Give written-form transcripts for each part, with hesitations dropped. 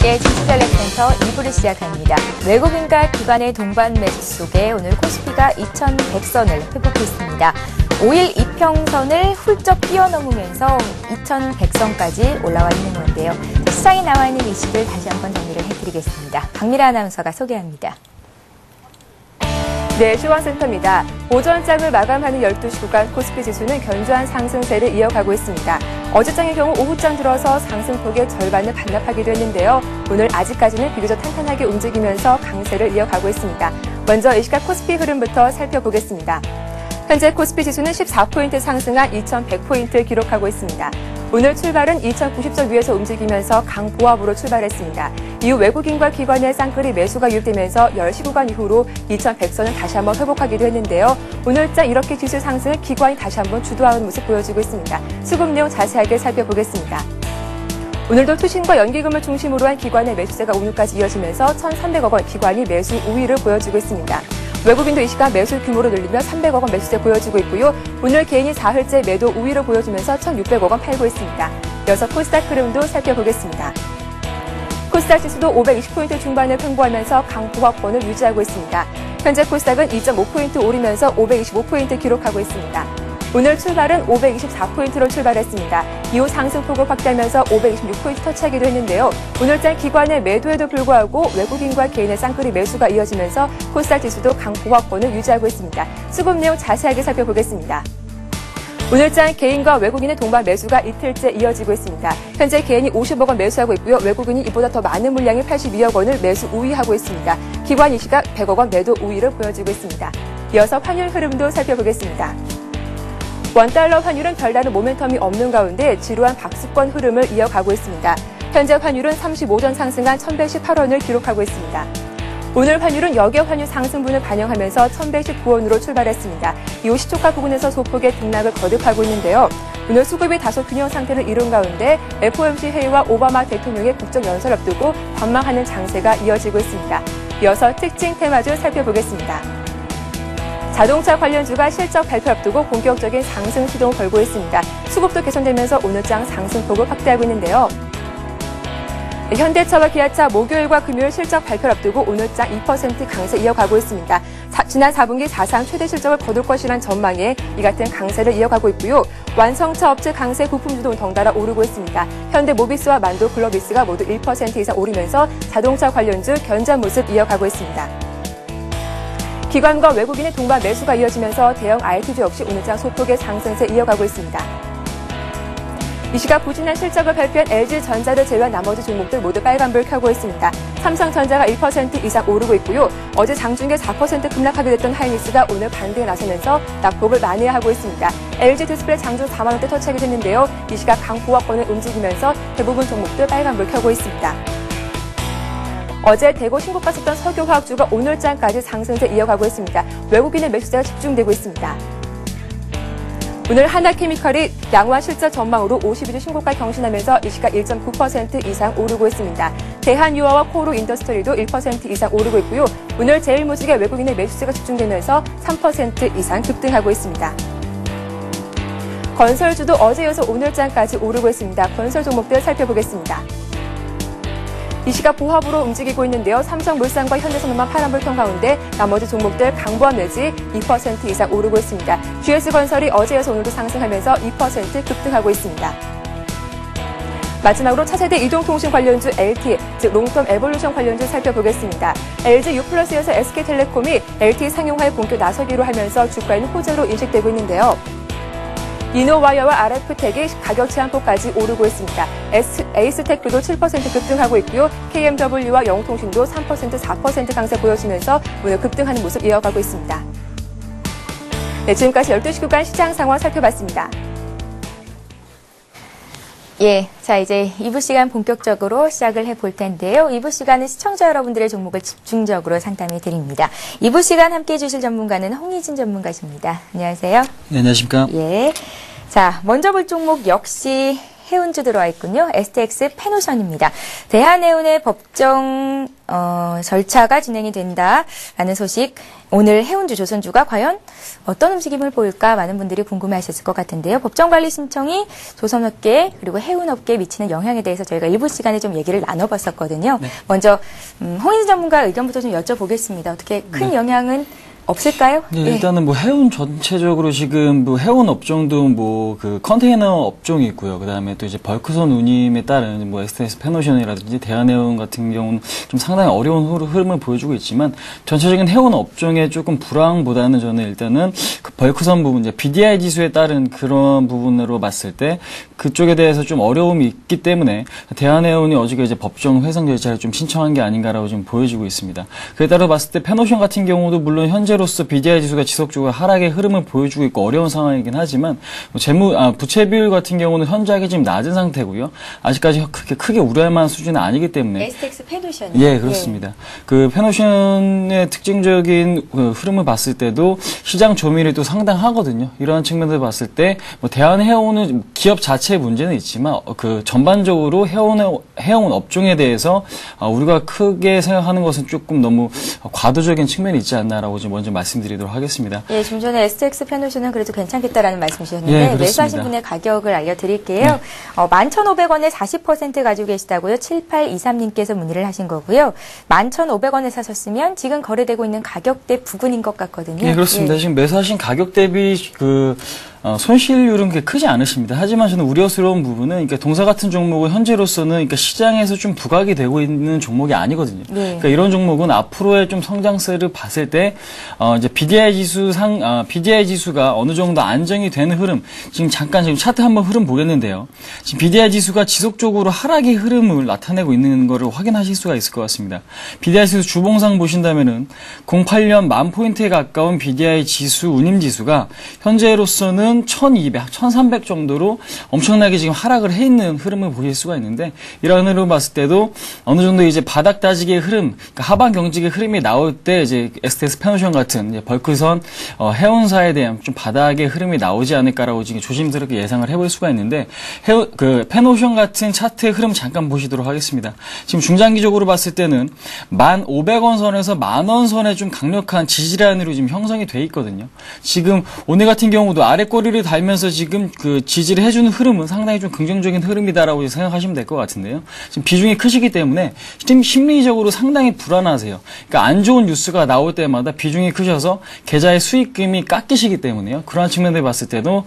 함께 주식전략센터 2부를 시작합니다. 외국인과 기관의 동반 매수 속에 오늘 코스피가 2100선을 회복했습니다. 5일 이평선을 훌쩍 뛰어넘으면서 2100선까지 올라와 있는 건데요. 시장에 나와 있는 이슈들 다시 한번 정리를 해드리겠습니다. 박미라 아나운서가 소개합니다. 네, 시황센터입니다. 오전장을 마감하는 12시 구간 코스피 지수는 견조한 상승세를 이어가고 있습니다. 어제장의 경우 오후장 들어서 상승폭의 절반을 반납하기도 했는데요. 오늘 아직까지는 비교적 탄탄하게 움직이면서 강세를 이어가고 있습니다. 먼저 이 시각 코스피 흐름부터 살펴보겠습니다. 현재 코스피 지수는 14포인트 상승한 2100포인트를 기록하고 있습니다. 오늘 출발은 2090선 위에서 움직이면서 강보합으로 출발했습니다. 이후 외국인과 기관의 쌍끌이 매수가 유입되면서 10시 구간 이후로 2100선을 다시 한번 회복하기도 했는데요. 오늘장 이렇게 지수 상승을 기관이 다시 한번 주도하는 모습 보여주고 있습니다. 수급 내용 자세하게 살펴보겠습니다. 오늘도 투신과 연기금을 중심으로 한 기관의 매수세가 오늘까지 이어지면서 1,300억 원 기관이 매수 우위를 보여주고 있습니다. 외국인도 이 시간 매수 규모를 늘리며 300억 원 매수세 보여주고 있고요. 오늘 개인이 4흘째 매도 우위를 보여주면서 1,600억 원 팔고 있습니다. 이어서 코스닥 흐름도 살펴보겠습니다. 코스닥 지수도 520포인트 중반을 횡보하면서 강보합권을 유지하고 있습니다. 현재 코스닥은 2.5포인트 오르면서 525포인트 기록하고 있습니다. 오늘 출발은 524포인트로 출발했습니다. 이후 상승폭을 확대하면서 526포인트 터치하기도 했는데요. 오늘장 기관의 매도에도 불구하고 외국인과 개인의 쌍끌이 매수가 이어지면서 코스닥 지수도 강보합권을 유지하고 있습니다. 수급 내용 자세하게 살펴보겠습니다. 오늘장 개인과 외국인의 동반 매수가 이틀째 이어지고 있습니다. 현재 개인이 50억 원 매수하고 있고요. 외국인이 이보다 더 많은 물량의 82억 원을 매수 우위하고 있습니다. 기관 이 시각 100억 원 매도 우위를 보여주고 있습니다. 이어서 환율 흐름도 살펴보겠습니다. 원달러 환율은 별다른 모멘텀이 없는 가운데 지루한 박스권 흐름을 이어가고 있습니다. 현재 환율은 35전 상승한 1118원을 기록하고 있습니다. 오늘 환율은 역의 환율 상승분을 반영하면서 1119원으로 출발했습니다. 이후 시초가 부근에서 소폭의 등락을 거듭하고 있는데요. 오늘 수급이 다소 균형 상태를 이룬 가운데 FOMC 회의와 오바마 대통령의 국정연설 앞두고 관망하는 장세가 이어지고 있습니다. 이어서 특징 테마주 살펴보겠습니다. 자동차 관련주가 실적 발표 앞두고 본격적인 상승 시동을 걸고 있습니다. 수급도 개선되면서 오늘장 상승폭을 확대하고 있는데요. 현대차와 기아차 목요일과 금요일 실적 발표를 앞두고 오늘장 2% 강세 이어가고 있습니다. 지난 4분기 사상 최대 실적을 거둘 것이란 전망에 이 같은 강세를 이어가고 있고요. 완성차 업체 강세 부품주도 덩달아 오르고 있습니다. 현대모비스와 만도 글로비스가 모두 1% 이상 오르면서 자동차 관련주 견조한 모습 이어가고 있습니다. 기관과 외국인의 동반 매수가 이어지면서 대형 IT주 역시 오늘장 소폭의 상승세 이어가고 있습니다. 이 시각 부진한 실적을 발표한 LG전자를 제외한 나머지 종목들 모두 빨간불 켜고 있습니다. 삼성전자가 1% 이상 오르고 있고요. 어제 장중에 4% 급락하게 됐던 하이닉스가 오늘 반등에 나서면서 낙폭을 만회하고 있습니다. LG디스플레이 장중 4만 원대 터치하게 됐는데요. 이 시각 강보합권을 움직이면서 대부분 종목들 빨간불 켜고 있습니다. 어제 대거 신고가 썼던 석유화학주가 오늘장까지 상승세 이어가고 있습니다. 외국인의 매수세가 집중되고 있습니다. 오늘 하나케미칼이 양호한 실적 전망으로 52주 신고가 경신하면서 이 시각 1.9% 이상 오르고 있습니다. 대한유화와 코오로 인더스트리도 1% 이상 오르고 있고요. 오늘 제일모직의 외국인의 매수세가 집중되면서 3% 이상 급등하고 있습니다. 건설주도 어제 이어서 오늘장까지 오르고 있습니다. 건설 종목들 살펴보겠습니다. 이 시각 보합으로 움직이고 있는데요. 삼성물산과 현대선만 파란불 켠 가운데 나머지 종목들 강보합 내지 2% 이상 오르고 있습니다. GS건설이 어제에서 오늘도 상승하면서 2% 급등하고 있습니다. 마지막으로 차세대 이동통신 관련주 LTE, 즉 롱텀 에볼루션 관련주 살펴보겠습니다. LG U+에서 SK텔레콤이 LTE 상용화에 본격 나서기로 하면서 주가에는 호재로 인식되고 있는데요. 이노와이어와 RF텍이 가격 제한폭까지 오르고 있습니다. 에이스테크도 7% 급등하고 있고요. KMW와 영통신도 3%, 4% 강세 보여주면서 오늘 급등하는 모습 이어가고 있습니다. 네, 지금까지 12시 구간 시장 상황 살펴봤습니다. 예, 자 이제 2부 시간 본격적으로 시작을 해볼 텐데요. 2부 시간은 시청자 여러분들의 종목을 집중적으로 상담해 드립니다. 2부 시간 함께해 주실 전문가는 홍희진 전문가십니다. 안녕하세요. 네, 안녕하십니까. 예, 자 먼저 볼 종목 역시 해운주 들어와 있군요. STX 페노션입니다. 대한해운의 법정 절차가 진행이 된다라는 소식. 오늘 해운주 조선주가 과연 어떤 움직임을 보일까 많은 분들이 궁금해하셨을 것 같은데요. 법정관리 신청이 조선업계 그리고 해운업계에 미치는 영향에 대해서 저희가 일부 시간에 좀 얘기를 나눠봤었거든요. 네. 먼저 홍인수 전문가 의견부터 좀 여쭤보겠습니다. 어떻게 큰 영향은 없을까요? 네, 일단은 뭐 해운 전체적으로 지금 뭐 해운 업종도 뭐 그 컨테이너 업종이 있고요. 그다음에 또 이제 벌크선 운임에 따른 뭐 STX 페노션이라든지 대한해운 같은 경우는 좀 상당히 어려운 흐름을 보여주고 있지만 전체적인 해운 업종의 조금 불황보다는 저는 일단은 그 벌크선 부분 이제 BDI 지수에 따른 그런 부분으로 봤을 때 그쪽에 대해서 좀 어려움이 있기 때문에 대한해운이 어저께 이제 법정 회상 절차를 좀 신청한 게 아닌가라고 좀 보여지고 있습니다. 그에 따라 봤을 때 페노션 같은 경우도 물론 현재로서 BDI 지수가 지속적으로 하락의 흐름을 보여주고 있고 어려운 상황이긴 하지만 부채 비율 같은 경우는 현저하게 지금 낮은 상태고요. 아직까지 크게 우려할 만한 수준은 아니기 때문에 STX 페노션. 예, 그렇습니다. 그 페노션의 특징적인 흐름을 봤을 때도 시장 조밀이 또 상당하거든요. 이러한 측면에서 봤을 때 뭐 대한해운은 기업 자체의 문제는 있지만 그 전반적으로 해운 업종에 대해서 우리가 크게 생각하는 것은 조금 너무 과도적인 측면이 있지 않나라고 좀 먼저 말씀드리도록 하겠습니다. 예, 좀 전에 STX 페노션은 그래도 괜찮겠다라는 말씀이셨는데 예, 매수하신 분의 가격을 알려드릴게요. 네. 11,500원에 40% 가지고 계시다고요. 7823님께서 문의를 하신 거고요. 11,500원에 사셨으면 지금 거래되고 있는 가격대 부근인 것 같거든요. 네, 그렇습니다. 예. 지금 매수하신 가격 대비 손실률은 그렇게 크지 않으십니다. 하지만 저는 우려스러운 부분은 그러니까 동사 같은 종목은 현재로서는 그러니까 시장에서 좀 부각이 되고 있는 종목이 아니거든요. 네. 그러니까 이런 종목은 앞으로의 좀 성장세를 봤을 때 이제 BDI 지수가 어느 정도 안정이 되는 흐름. 지금 차트 한번 흐름 보겠는데요. 지금 BDI 지수가 지속적으로 하락의 흐름을 나타내고 있는 것을 확인하실 수가 있을 것 같습니다. BDI 지수 주봉상 보신다면은 08년 10,000포인트에 가까운 BDI 지수 운임 지수가 현재로서는 1200, 1300 정도로 엄청나게 지금 하락을 해 있는 흐름을 보실 수가 있는데 이런 흐름을 봤을 때도 어느 정도 이제 바닥 다지기의 흐름, 그러니까 하방 경직의 흐름이 나올 때 이제 STX 페노션 같은 이제 벌크선 해운사에 대한 좀 바닥의 흐름이 나오지 않을까라고 지금 조심스럽게 예상을 해볼 수가 있는데 그 페노션 같은 차트의 흐름 잠깐 보시도록 하겠습니다. 지금 중장기적으로 봤을 때는 1,500원 선에서 10,000원 선에 좀 강력한 지지라인으로 지금 형성이 돼 있거든요. 지금 오늘 같은 경우도 아래 꼬리를 달면서 지금 그 지지를 해주는 흐름은 상당히 좀 긍정적인 흐름이다라고 생각하시면 될 것 같은데요. 지금 비중이 크시기 때문에 지금 심리적으로 상당히 불안하세요. 그러니까 안 좋은 뉴스가 나올 때마다 비중이 크셔서 계좌의 수익금이 깎이시기 때문에요. 그러한 측면에 봤을 때도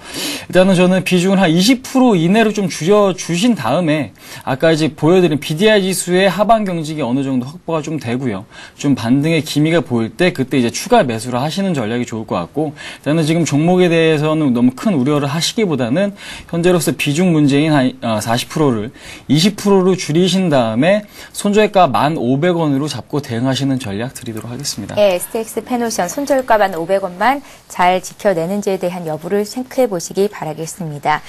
일단은 저는 비중을 한 20% 이내로 좀 줄여주신 다음에 아까 이제 보여드린 BDI 지수의 하방 경직이 어느 정도 확보가 좀 되고요. 좀 반등의 기미가 보일 때 그때 이제 추가 매수를 하시는 전략이 좋을 것 같고 일단은 지금 종목에 대해서는 너무 큰 우려를 하시기보다는 현재로서 비중 문제인 한 40%를 20%로 줄이신 다음에 손절가 1,500원으로 잡고 대응하시는 전략 드리도록 하겠습니다. 네, STX 페노션 손절가 1,500원만 잘 지켜내는지에 대한 여부를 체크해 보시기 바라겠습니다.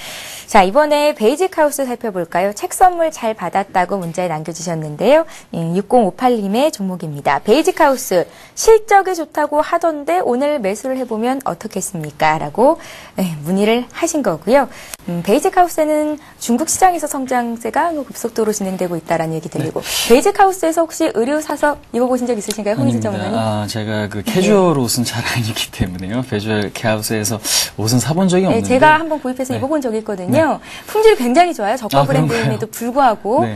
자, 이번에 베이직하우스 살펴볼까요? 책 선물 잘 받았다고 문자에 남겨주셨는데요. 6058님의 종목입니다. 베이직하우스 실적이 좋다고 하던데 오늘 매수를 해보면 어떻겠습니까? 라고 문의를 하신 거고요. 베이직하우스는 중국 시장에서 성장세가 급속도로 진행되고 있다라는 얘기 들리고 베이직하우스에서 혹시 의류 사서 입어보신 적 있으신가요? 홍인수 전문가님? 제가 그 캐주얼 옷은 잘 아니기 때문에요. 베이직하우스에서 옷은 사본 적이 없는데 제가 한번 구입해서 입어본 적이 있거든요. 품질이 굉장히 좋아요. 저가 브랜드임에도 불구하고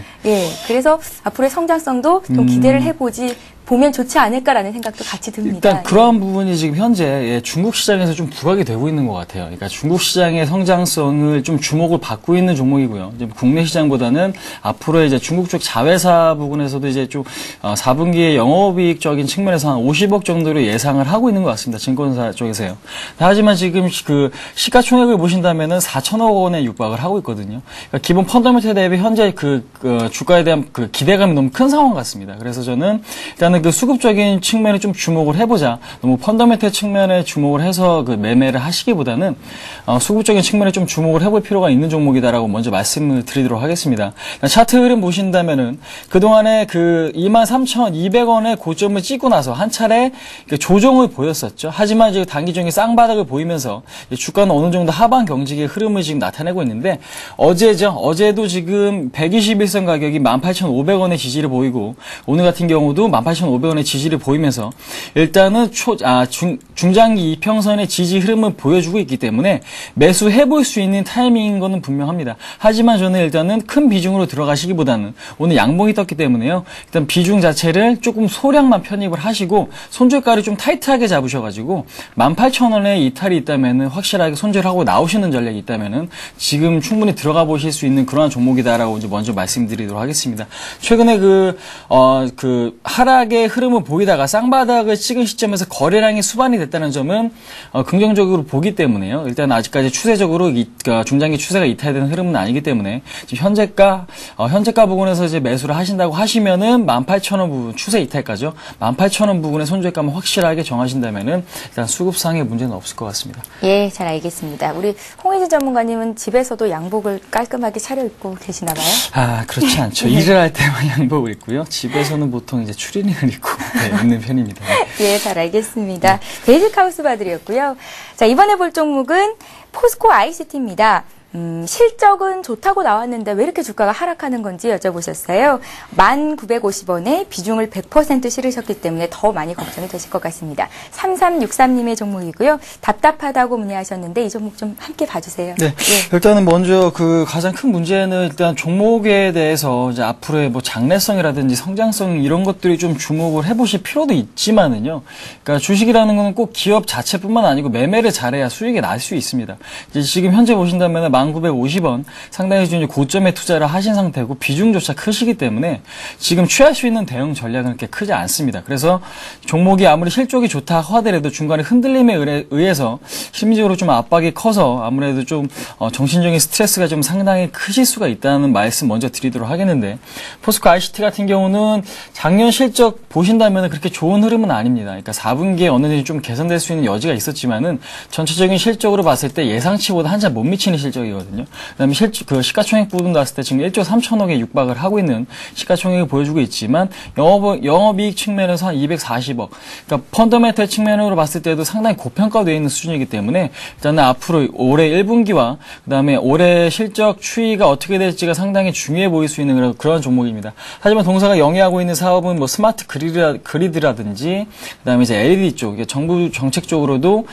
그래서 앞으로의 성장성도 좀 기대를 해보지 보면 좋지 않을까라는 생각도 같이 듭니다. 일단 그러한 부분이 지금 현재 중국 시장에서 좀 부각이 되고 있는 것 같아요. 그러니까 중국 시장의 성장성을 좀 주목을 받고 있는 종목이고요. 이제 국내 시장보다는 앞으로 이제 중국 쪽 자회사 부분에서도 이제 좀 4분기에 영업이익적인 측면에서 한 50억 정도로 예상을 하고 있는 것 같습니다. 증권사 쪽에서요. 하지만 지금 그 시가총액을 보신다면은 4천억 원에 육박을 하고 있거든요. 그러니까 기본 펀더멘털 대비 현재 그 주가에 대한 그 기대감이 너무 큰 상황 같습니다. 그래서 저는 일단 일단은 그 수급적인 측면에 좀 주목을 해보자. 너무 펀더멘털 측면에 주목을 해서 그 매매를 하시기보다는 수급적인 측면에 좀 주목을 해볼 필요가 있는 종목이다라고 먼저 말씀을 드리도록 하겠습니다. 차트 흐름 보신다면은 그동안에 그 23,200원의 고점을 찍고 나서 한 차례 조정을 보였었죠. 하지만 이제 단기적인 쌍바닥을 보이면서 주가는 어느 정도 하방 경직의 흐름을 지금 나타내고 있는데 어제도 지금 121선 가격이 18,500원의 지지를 보이고 오늘 같은 경우도 18,500원의 지지를 보이면서 일단은 중장기 이평선의 지지 흐름을 보여주고 있기 때문에 매수해볼 수 있는 타이밍인 것은 분명합니다. 하지만 저는 일단은 큰 비중으로 들어가시기보다는 오늘 양봉이 떴기 때문에요. 일단 비중 자체를 조금 소량만 편입을 하시고 손절가를 좀 타이트하게 잡으셔가지고 18,000원에 이탈이 있다면은 확실하게 손절하고 나오시는 전략이 있다면은 지금 충분히 들어가 보실 수 있는 그러한 종목이다라고 이제 먼저 말씀드리도록 하겠습니다. 최근에 그 하락의 흐름을 보이다가 쌍바닥을 찍은 시점에서 거래량이 수반이 됐다는 점은 긍정적으로 보기 때문에요. 일단 아직까지 추세적으로 중장기 추세가 이탈되는 흐름은 아니기 때문에 지금 현재가 부분에서 이제 매수를 하신다고 하시면은 18,000원 부분 추세 이탈가죠. 18,000원 부분의 손절가만 확실하게 정하신다면은 일단 수급상의 문제는 없을 것 같습니다. 예, 잘 알겠습니다. 우리 홍의진 전문가님은 집에서도 양복을 깔끔하게 차려입고 계시나 봐요? 그렇지 않죠. 일을 할 때만 양복을 입고요. 집에서는 보통 이제 추리닝을 입고 입는 편입니다. 예, 잘 알겠습니다. 베이직 하우스 바들이었고요. 자, 이번에 볼 종목은 포스코 ICT입니다. 실적은 좋다고 나왔는데 왜 이렇게 주가가 하락하는 건지 여쭤보셨어요. 1,950원에 비중을 100% 실으셨기 때문에 더 많이 걱정이 되실 것 같습니다. 3363님의 종목이고요. 답답하다고 문의하셨는데 이 종목 좀 함께 봐주세요. 네. 예. 일단은 먼저 그 가장 큰 문제는 일단 종목에 대해서 이제 앞으로의 뭐 장래성이라든지 성장성 이런 것들이 좀 주목을 해보실 필요도 있지만은요. 그러니까 주식이라는 건 꼭 기업 자체뿐만 아니고 매매를 잘해야 수익이 날 수 있습니다. 이제 지금 현재 보신다면 1,950원 상당히 좀 고점에 투자를 하신 상태고 비중조차 크시기 때문에 지금 취할 수 있는 대응 전략은 그렇게 크지 않습니다. 그래서 종목이 아무리 실적이 좋다 하더라도 중간에 흔들림에 의해서 심리적으로 좀 압박이 커서 아무래도 좀 정신적인 스트레스가 좀 상당히 크실 수가 있다는 말씀 먼저 드리도록 하겠는데 포스코 ICT 같은 경우는 작년 실적 보신다면 그렇게 좋은 흐름은 아닙니다. 그러니까 4분기에 어느 정도 좀 개선될 수 있는 여지가 있었지만은 전체적인 실적으로 봤을 때 예상치보다 한참 못 미치는 실적이거든요. 그다음에 시가총액 부분 봤을 때 지금 1조 3천억에 육박을 하고 있는 시가총액을 보여주고 있지만 영업이익 측면에서 한 240억. 그러니까 펀더멘털 측면으로 봤을 때도 상당히 고평가되어 있는 수준이기 때문에 일단은 앞으로 올해 1분기와 그다음에 올해 실적 추이가 어떻게 될지가 상당히 중요해 보일 수 있는 그런 종목입니다. 하지만 동사가 영위하고 있는 사업은 뭐 스마트 그리드라든지 그다음에 이제 LED 쪽, 정부 정책 쪽으로도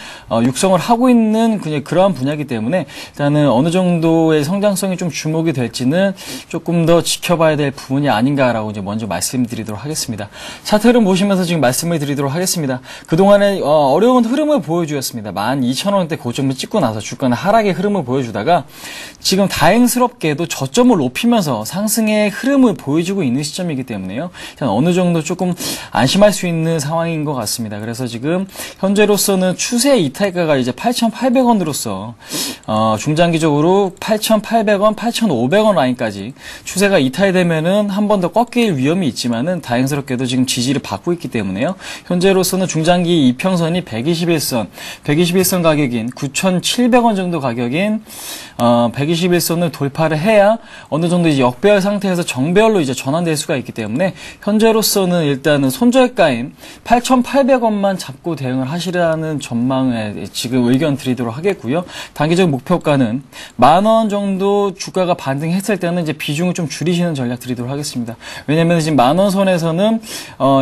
육성을 하고 있는 그러한 분야이기 때문에 일단은 어느 정도의 성장성이 좀 주목이 될지는 조금 더 지켜봐야 될 부분이 아닌가라고 이제 먼저 말씀드리도록 하겠습니다. 차트 흐름 보시면서 지금 말씀을 드리도록 하겠습니다. 그동안에 어려운 흐름을 보여주었습니다. 12,000원대 고점을 찍고 나서 주가는 하락의 흐름을 보여주다가 지금 다행스럽게도 저점을 높이면서 상승의 흐름을 보여주고 있는 시점이기 때문에요. 어느 정도 조금 안심할 수 있는 상황인 것 같습니다. 그래서 지금 현재로서는 추세 이탈가가 이제 8,800원으로서 중장기적으로 8,800원, 8,500원 라인까지 추세가 이탈되면은 한 번 더 꺾일 위험이 있지만은 다행스럽게도 지금 지지를 받고 있기 때문에요. 현재로서는 중장기 이평선이 121선 가격인 9,700원 정도 가격인 121선을 돌파를 해야 어느 정도 이제 역배열 상태에서 정배열로 이제 전환될 수가 있기 때문에 현재로서는 일단은 손절가인 8,800원만 잡고 대응을 하시라는 전망에 지금 의견 드리도록 하겠고요. 단기적 목표가는 10,000원 정도 주가가 반등했을 때는 이제 비중을 좀 줄이시는 전략 드리도록 하겠습니다. 왜냐면 지금 10,000원 선에서는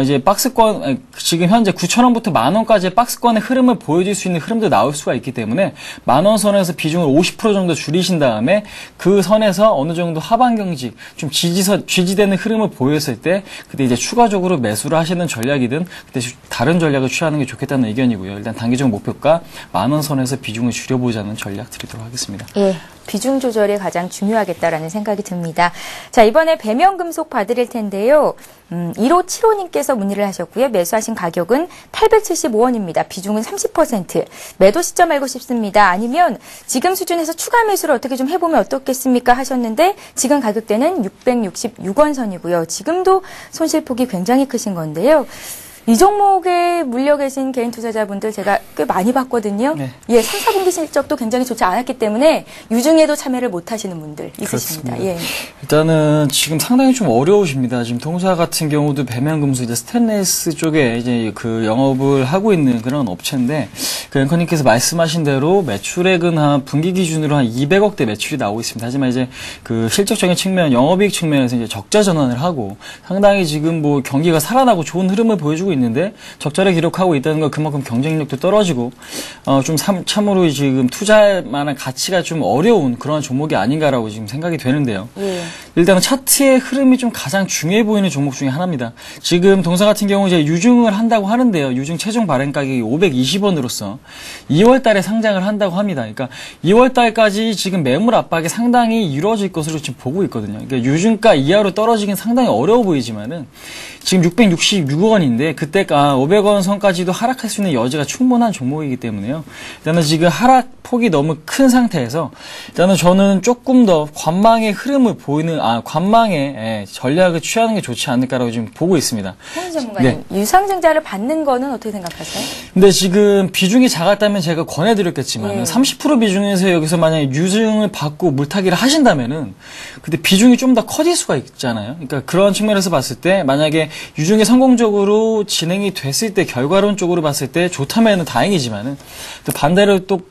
이제 박스권 지금 현재 9,000원부터 10,000원까지의 박스권의 흐름을 보여줄 수 있는 흐름도 나올 수가 있기 때문에 10,000원 선에서 비중을 50% 정도 줄이신 다음에 그 선에서 어느 정도 하방 경직 좀 지지되는 흐름을 보였을 때 그때 이제 추가적으로 매수를 하시는 전략이든 그때 다른 전략을 취하는 게 좋겠다는 의견이고요. 일단 단기적 목표가 10,000원 선에서 비중을 줄여보자는 전략 드리도록 하겠습니다. 예. 예. 비중 조절이 가장 중요하겠다라는 생각이 듭니다. 자, 이번에 배명금속 봐드릴 텐데요. 1575님께서 문의를 하셨고요. 매수하신 가격은 875원입니다. 비중은 30%. 매도 시점 알고 싶습니다. 아니면 지금 수준에서 추가 매수를 어떻게 좀 해보면 어떻겠습니까 하셨는데 지금 가격대는 666원 선이고요. 지금도 손실폭이 굉장히 크신 건데요. 이 종목에 물려 계신 개인 투자자분들 제가 꽤 많이 봤거든요. 네. 예, 3, 4분기 실적도 굉장히 좋지 않았기 때문에 유증에도 참여를 못 하시는 분들 있으십니다. 예. 일단은 지금 상당히 좀 어려우십니다. 지금 동사 같은 경우도 배면금속 이제 스테인리스 쪽에 이제 그 영업을 하고 있는 그런 업체인데 그 앵커님께서 말씀하신 대로 매출액은 한 분기 기준으로 한 200억대 매출이 나오고 있습니다. 하지만 이제 그 실적적인 측면, 영업이익 측면에서 이제 적자 전환을 하고 상당히 지금 뭐 경기가 살아나고 좋은 흐름을 보여주고 있는데 적자를 기록하고 있다는 건 그만큼 경쟁력도 떨어지고 좀 참으로 지금 투자할 만한 가치가 좀 어려운 그런 종목이 아닌가라고 지금 생각이 되는데요. 일단은 차트의 흐름이 좀 가장 중요해 보이는 종목 중에 하나입니다. 지금 동사 같은 경우 이제 유증을 한다고 하는데요. 유증 최종 발행 가격이 520원으로서 2월 달에 상장을 한다고 합니다. 그러니까 2월 달까지 지금 매물 압박이 상당히 이루어질 것으로 지금 보고 있거든요. 그러니까 유증가 이하로 떨어지긴 상당히 어려워 보이지만은 지금 666원인데 그때가 500원 선까지도 하락할 수 있는 여지가 충분한 종목이기 때문에요. 일단은 지금 하락폭이 너무 큰 상태에서 일단은 저는 조금 더 관망의 흐름을 보이는 관망의 전략을 취하는 게 좋지 않을까라고 지금 보고 있습니다. 홍 전문가님, 네. 유상증자를 받는 거는 어떻게 생각하세요? 근데 지금 비중이 작았다면 제가 권해드렸겠지만 30% 비중에서 여기서 만약에 유증을 받고 물타기를 하신다면은 근데 비중이 좀 더 커질 수가 있잖아요. 그러니까 그런 측면에서 봤을 때 만약에 유증이 성공적으로 진행이 됐을 때 결과론적으로 봤을 때 좋다면은 다행이지만은 또 반대로 또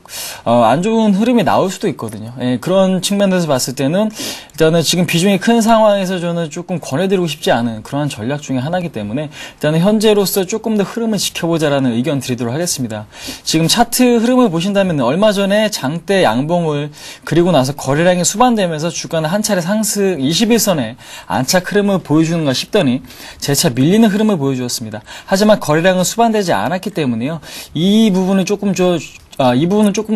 안 좋은 흐름이 나올 수도 있거든요. 예, 그런 측면에서 봤을 때는 일단은 지금 비중이 큰 상황에서 저는 조금 권해드리고 싶지 않은 그러한 전략 중에 하나이기 때문에 일단은 현재로서 조금 더 흐름을 지켜보자라는 의견 드리도록 하겠습니다. 지금 차트 흐름을 보신다면 얼마 전에 장대 양봉을 그리고 나서 거래량이 수반되면서 주가는 한 차례 상승 21선에 안착 흐름을 보여주는가 싶더니 재차 밀리는 흐름을 보여주었습니다. 하지만 거래량은 수반되지 않았기 때문에요. 이 부분은 조금 더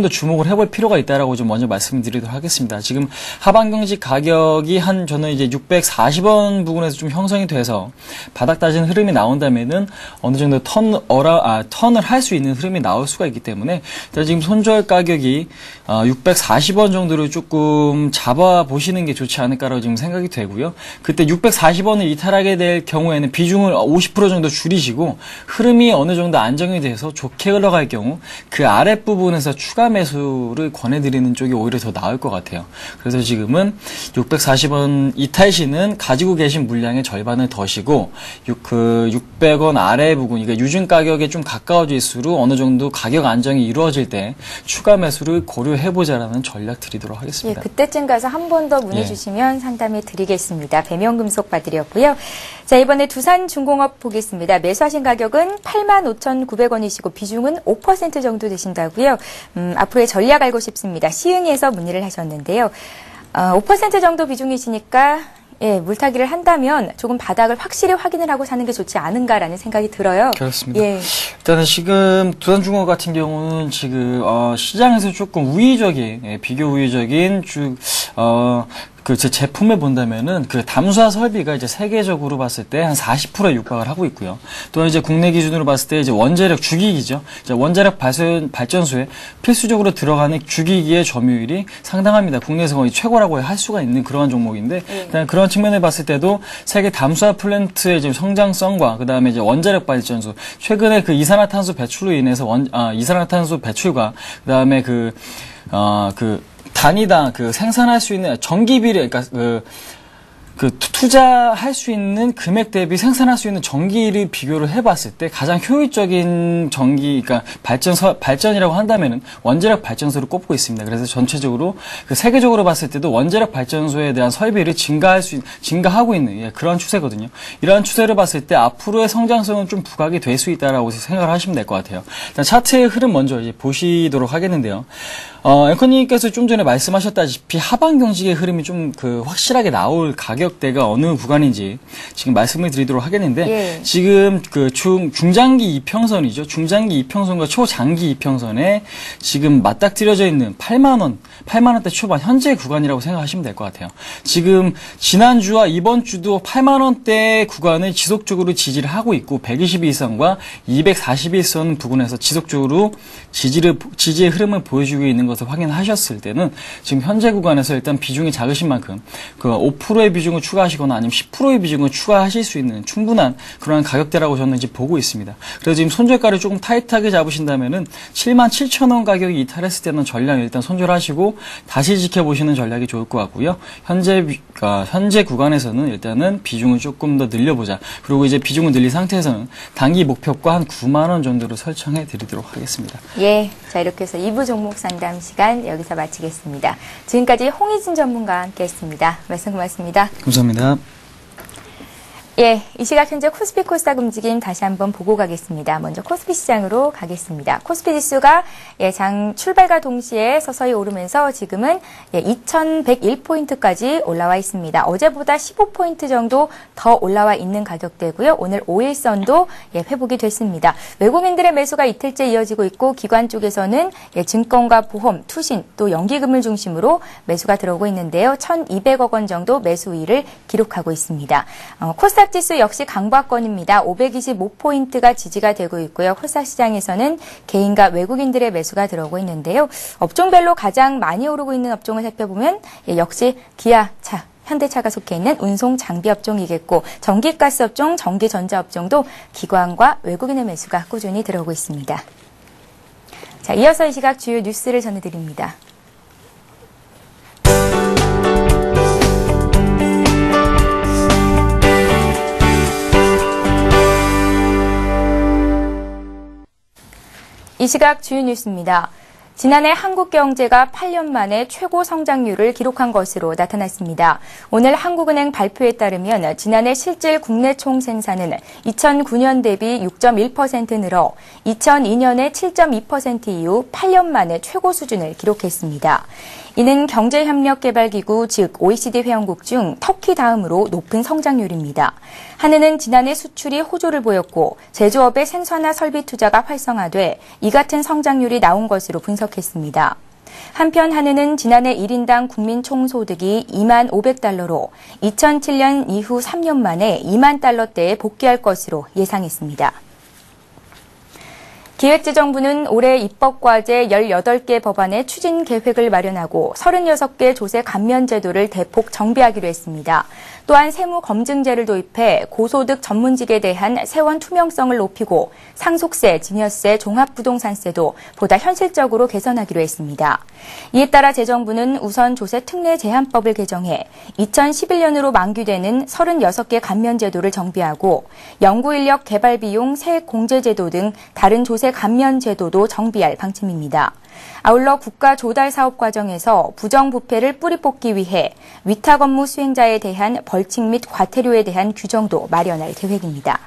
주목을 해볼 필요가 있다라고 좀 먼저 말씀드리도록 하겠습니다. 지금 하반경직 가격이 저는 이제 640원 부분에서 좀 형성이 돼서 바닥 다진 흐름이 나온다면은 어느 정도 턴을 할 수 있는 흐름이 나올 수가 있기 때문에 지금 손절 가격이 640원 정도로 조금 잡아보시는 게 좋지 않을까라고 지금 생각이 되고요. 그때 640원을 이탈하게 될 경우에는 비중을 50% 정도 줄이시고 흐름이 어느 정도 안정이 돼서 좋게 흘러갈 경우 그 아랫부분에서 추가 매수를 권해드리는 쪽이 오히려 더 나을 것 같아요. 그래서 지금은 640원 이탈 시는 가지고 계신 물량의 절반을 더시고 600원 아래 부분, 그러니까 유증 가격에 좀 가까워질수록 어느 정도 가격 안정이 이루어질 때 추가 매수를 고려해보자라는 전략 드리도록 하겠습니다. 예, 그때쯤 가서 한 번 더 문의 주시면 상담해 드리겠습니다. 배명금속 봐드렸고요. 자, 이번에 두산중공업 보겠습니다. 매수하신 가격은 85,900원이시고 비중은 5% 정도 되신다고요. 앞으로의 전략 알고 싶습니다. 시흥에서 문의를 하셨는데요. 5% 정도 비중이시니까 물타기를 한다면 조금 바닥을 확실히 확인을 하고 사는 게 좋지 않은가라는 생각이 들어요. 그렇습니다. 일단은 지금 두산중공업 같은 경우는 지금 시장에서 조금 우위적인, 비교 우위적인 제 제품을 본다면은 그 담수화 설비가 이제 세계적으로 봤을 때 한 40%에 육박을 하고 있고요. 또한 이제 국내 기준으로 봤을 때 이제 원자력 주기기죠. 이제 원자력 발전소에 필수적으로 들어가는 주기기의 점유율이 상당합니다. 국내에서 거의 최고라고 할 수가 있는 그러한 종목인데, 그런 측면을 봤을 때도 세계 담수화 플랜트의 지금 성장성과 그 다음에 이제 원자력 발전소, 최근에 그 이산화탄소 배출로 인해서 이산화탄소 배출과 그 다음에 단위당 생산할 수 있는 전기비를, 그러니까 투자할 수 있는 금액 대비 생산할 수 있는 전기를 비교를 해봤을 때 가장 효율적인 그러니까 발전이라고 한다면은 원자력 발전소를 꼽고 있습니다. 그래서 전체적으로 세계적으로 봤을 때도 원자력 발전소에 대한 설비를 증가하고 있는 그런 추세거든요. 이러한 추세를 봤을 때 앞으로의 성장성은 좀 부각이 될 수 있다라고 생각을 하시면 될 것 같아요. 일단 차트의 흐름 먼저 이제 보시도록 하겠는데요. 앵커님께서 좀 전에 말씀하셨다시피 하반 경직의 흐름이 좀 확실하게 나올 가격 가격대가 어느 구간인지 지금 말씀을 드리도록 하겠는데 예. 지금 그 중장기 이평선이죠. 중장기 이평선과 초장기 이평선에 지금 맞닥뜨려져 있는 8만 원대 초반 현재 구간이라고 생각하시면 될 것 같아요. 지금 지난주와 이번 주도 8만 원대 구간을 지속적으로 지지를 하고 있고 122선과 241선 부근에서 지속적으로 지지의 흐름을 보여주고 있는 것을 확인하셨을 때는 지금 현재 구간에서 일단 비중이 작으신 만큼 그 5%의 비중을 추가하시거나 아니면 10%의 비중을 추가하실 수 있는 충분한 그러한 가격대라고 저는 이제 보고 있습니다. 그래서 지금 손절가를 조금 타이트하게 잡으신다면은 77,000원 가격이 이탈했을 때는 전량 일단 손절하시고 다시 지켜보시는 전략이 좋을 것 같고요. 현재 구간에서는 일단은 비중을 조금 더 늘려보자. 그리고 이제 비중을 늘린 상태에서는 단기 목표가 한 9만 원 정도로 설정해 드리도록 하겠습니다. 예, 자 이렇게 해서 2부 종목 상담 시간 여기서 마치겠습니다. 지금까지 홍희진 전문가와 함께했습니다. 말씀 고맙습니다. 감사합니다. 예, 이 시각 현재 코스피 코스닥 움직임 다시 한번 보고 가겠습니다. 먼저 코스피 시장으로 가겠습니다. 코스피 지수가 장 출발과 동시에 서서히 오르면서 지금은 2101포인트까지 올라와 있습니다. 어제보다 15포인트 정도 더 올라와 있는 가격대고요. 오늘 5일선도 회복이 됐습니다. 외국인들의 매수가 이틀째 이어지고 있고 기관 쪽에서는 증권과 보험, 투신, 또 연기금을 중심으로 매수가 들어오고 있는데요. 1,200억 원 정도 매수 우위를 기록하고 있습니다. 코스닥 지수 역시 강보합권입니다. 525포인트가 지지가 되고 있고요. 코스닥 시장에서는 개인과 외국인들의 매수가 들어오고 있는데요. 업종별로 가장 많이 오르고 있는 업종을 살펴보면 역시 기아차, 현대차가 속해 있는 운송 장비 업종이겠고 전기가스 업종, 전기전자 업종도 기관과 외국인의 매수가 꾸준히 들어오고 있습니다. 자, 이어서 이 시각 주요 뉴스를 전해드립니다. 이 시각 주요 뉴스입니다. 지난해 한국 경제가 8년 만에 최고 성장률을 기록한 것으로 나타났습니다. 오늘 한국은행 발표에 따르면 지난해 실질 국내 총생산은 2009년 대비 6.1% 늘어 2002년에 7.2% 이후 8년 만에 최고 수준을 기록했습니다. 이는 경제협력개발기구 즉 OECD 회원국 중 터키 다음으로 높은 성장률입니다. 한은은 지난해 수출이 호조를 보였고 제조업의 생산화 설비 투자가 활성화돼 이 같은 성장률이 나온 것으로 분석했습니다. 한편 한은은 지난해 1인당 국민 총소득이 2만 500달러로 2007년 이후 3년 만에 2만 달러대에 복귀할 것으로 예상했습니다. 기획재정부는 올해 입법과제 18개 법안의 추진 계획을 마련하고 36개 조세 감면 제도를 대폭 정비하기로 했습니다. 또한 세무검증제를 도입해 고소득 전문직에 대한 세원 투명성을 높이고 상속세, 증여세, 종합부동산세도 보다 현실적으로 개선하기로 했습니다. 이에 따라 재정부는 우선 조세 특례 제한법을 개정해 2011년으로 만기되는 36개 감면 제도를 정비하고 연구인력 개발 비용 세액 공제 제도 등 다른 조세 감면 제도도 정비할 방침입니다. 아울러 국가 조달 사업 과정에서 부정부패를 뿌리 뽑기 위해 위탁 업무 수행자에 대한 벌칙 및 과태료에 대한 규정도 마련할 계획입니다.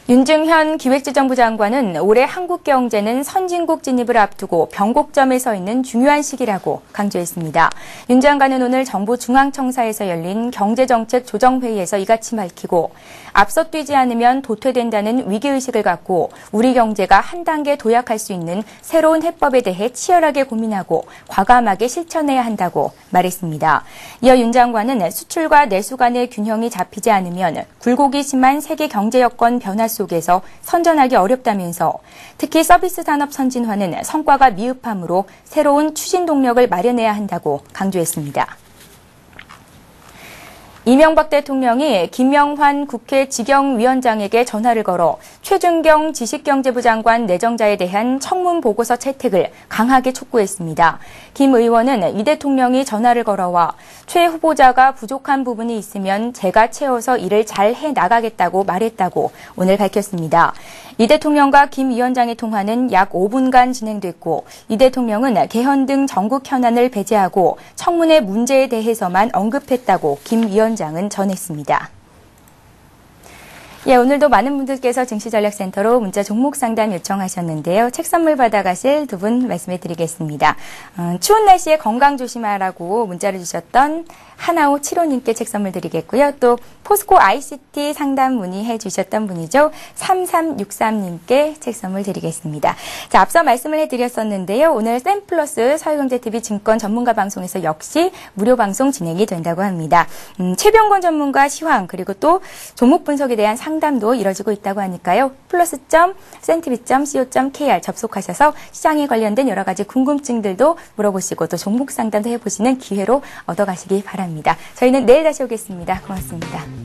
윤중현 기획재정부 장관은 올해 한국 경제는 선진국 진입을 앞두고 변곡점에 서 있는 중요한 시기라고 강조했습니다. 윤 장관은 오늘 정부 중앙청사에서 열린 경제정책 조정회의에서 이같이 밝히고 앞서 뛰지 않으면 도태된다는 위기의식을 갖고 우리 경제가 한 단계 도약할 수 있는 새로운 해법에 대해 치열하게 고민하고 과감하게 실천해야 한다고 말했습니다. 이어 윤 장관은 수출과 내수 간의 균형이 잡히지 않으면 굴곡이 심한 세계 경제 여건 변화 속에서 선전하기 어렵다면서 특히 서비스 산업 선진화는 성과가 미흡하므로 새로운 추진 동력을 마련해야 한다고 강조했습니다. 이명박 대통령이 김영환 국회 직영위원장에게 전화를 걸어 최준경 지식경제부 장관 내정자에 대한 청문 보고서 채택을 강하게 촉구했습니다. 김 의원은 이 대통령이 전화를 걸어와 최 후보자가 부족한 부분이 있으면 제가 채워서 일을 잘 해나가겠다고 말했다고 오늘 밝혔습니다. 이 대통령과 김 위원장의 통화는 약 5분간 진행됐고 이 대통령은 개헌 등 전국 현안을 배제하고 청문회 문제에 대해서만 언급했다고 김 위원장은 전했습니다. 예, 오늘도 많은 분들께서 증시전략센터로 문자 종목 상담 요청하셨는데요. 책 선물 받아가실 두 분 말씀해 드리겠습니다. 추운 날씨에 건강 조심하라고 문자를 주셨던 하나오 7호님께 책 선물 드리겠고요. 또 포스코 ICT 상담 문의해 주셨던 분이죠. 3363님께 책 선물 드리겠습니다. 자, 앞서 말씀을 해드렸었는데요. 오늘 샘플러스 서울경제TV 증권 전문가 방송에서 역시 무료 방송 진행이 된다고 합니다. 최병권 전문가 시황 그리고 또 종목 분석에 대한 상담도 이뤄지고 있다고 하니까요. plus.cntv.co.kr 접속하셔서 시장에 관련된 여러 가지 궁금증들도 물어보시고 또 종목 상담도 해보시는 기회로 얻어가시기 바랍니다. 저희는 내일 다시 오겠습니다. 고맙습니다.